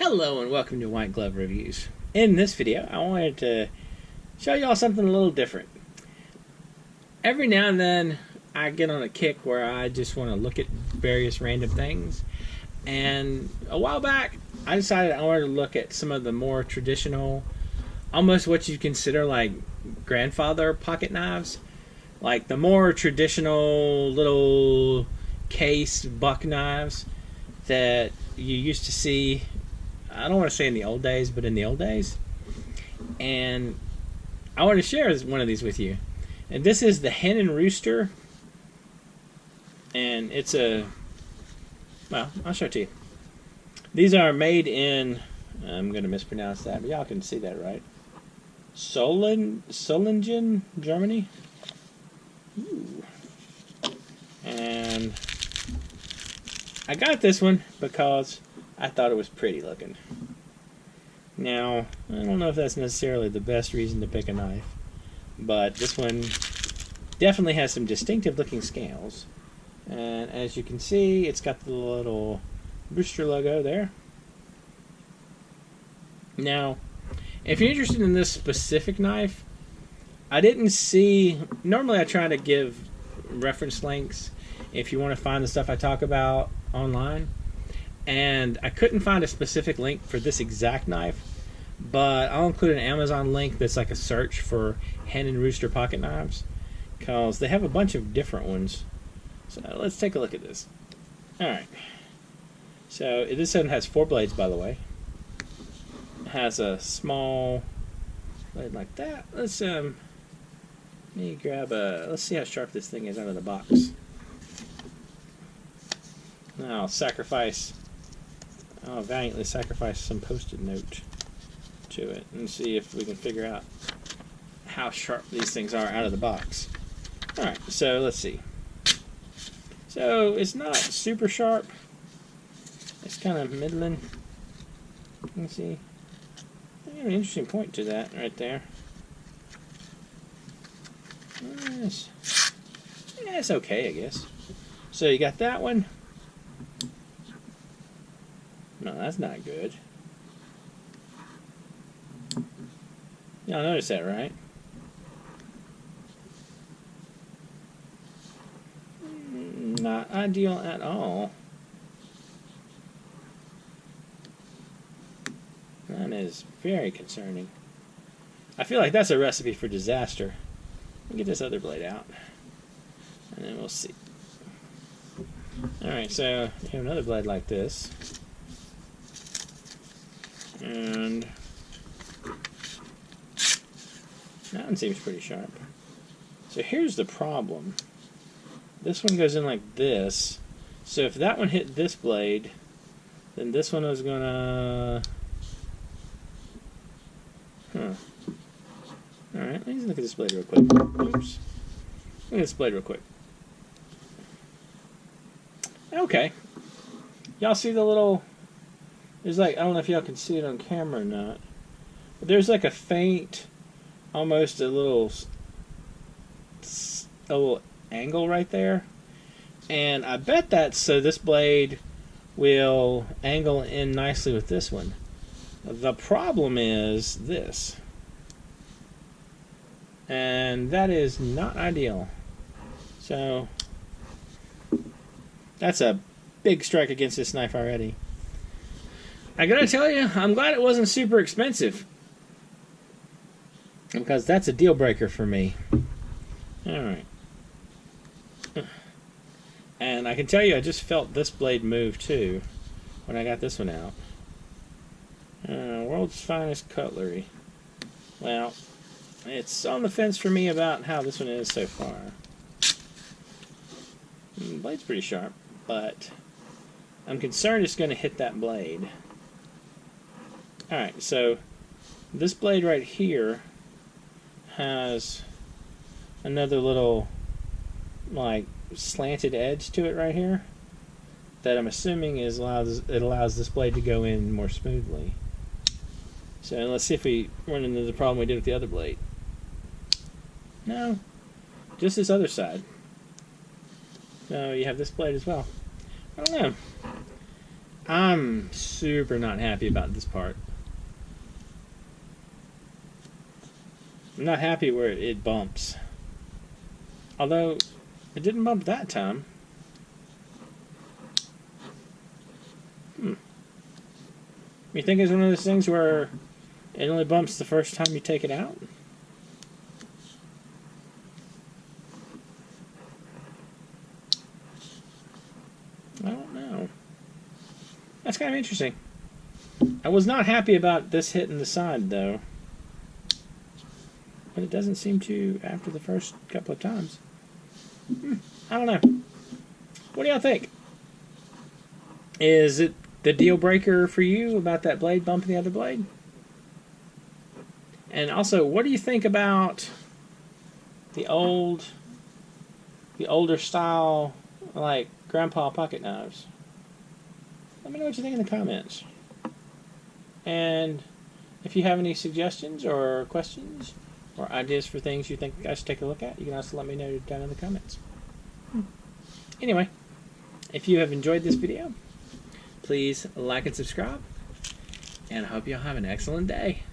Hello and welcome to White Glove Reviews. In this video, I wanted to show y'all something a little different. Every now and then, I get on a kick where I just want to look at various random things. And a while back, I decided I wanted to look at some of the more traditional, almost what you'd consider like grandfather pocket knives. Like the more traditional little case buck knives that you used to see, I don't want to say in the old days, but in the old days. And I want to share one of these with you. And this is the Hen and Rooster. And it's well, I'll show it to you. These are made in, I'm going to mispronounce that, but y'all can see that, right? Solingen, Germany. Ooh. And I got this one because I thought it was pretty looking. Now, I don't know if that's necessarily the best reason to pick a knife, but this one definitely has some distinctive looking scales. And as you can see, it's got the little Rooster logo there. Now, if you're interested in this specific knife, I didn't see, normally I try to give reference links if you want to find the stuff I talk about online. And I couldn't find a specific link for this exact knife, but I'll include an Amazon link that's like a search for Hen and Rooster pocket knives, because they have a bunch of different ones. So let's take a look at this. Alright. So this one has 4 blades, by the way. It has a small blade like that. Let's let me grab let's see how sharp this thing is out of the box. Now I'll valiantly sacrifice some post-it note to it and see if we can figure out how sharp these things are out of the box. Alright, so let's see. So it's not super sharp. It's kind of middling. Let's see. I got an interesting point to that right there. It's okay, I guess. So you got that one. No, that's not good. Y'all notice that, right? Not ideal at all. That is very concerning. I feel like that's a recipe for disaster. Let me get this other blade out, and then we'll see. Alright, so you have another blade like this. And that one seems pretty sharp. So here's the problem. This one goes in like this. So if that one hit this blade, then this one is gonna... Alright, let's look at this blade real quick. Oops. Look at this blade real quick. Okay. Y'all see the little... There's like, I don't know if y'all can see it on camera or not, but there's like a faint, almost a little angle right there. And I bet that's so this blade will angle in nicely with this one. The problem is this. And that is not ideal. So that's a big strike against this knife already. I gotta tell you, I'm glad it wasn't super expensive, because that's a deal breaker for me. Alright. And I can tell you, I just felt this blade move too when I got this one out. World's finest cutlery. Well, it's on the fence for me about how this one is so far. The blade's pretty sharp, but I'm concerned it's going to hit that blade. Alright, so this blade right here has another little like slanted edge to it right here that I'm assuming allows this blade to go in more smoothly. So let's see if we run into the problem we did with the other blade. No, just this other side. So you have this blade as well. I don't know. I'm super not happy about this part. I'm not happy where it bumps. Although, it didn't bump that time. You think it's one of those things where it only bumps the first time you take it out? I don't know. That's kind of interesting. I was not happy about this hitting the side, though. But it doesn't seem to after the first couple of times. I don't know. What do y'all think? Is it the deal breaker for you about that blade bumping the other blade? And also, what do you think about the older style, like grandpa pocket knives? Let me know what you think in the comments. And if you have any suggestions or questions or ideas for things you think I should take a look at, you can also let me know down in the comments. Anyway, if you have enjoyed this video, please like and subscribe, and I hope y'all have an excellent day.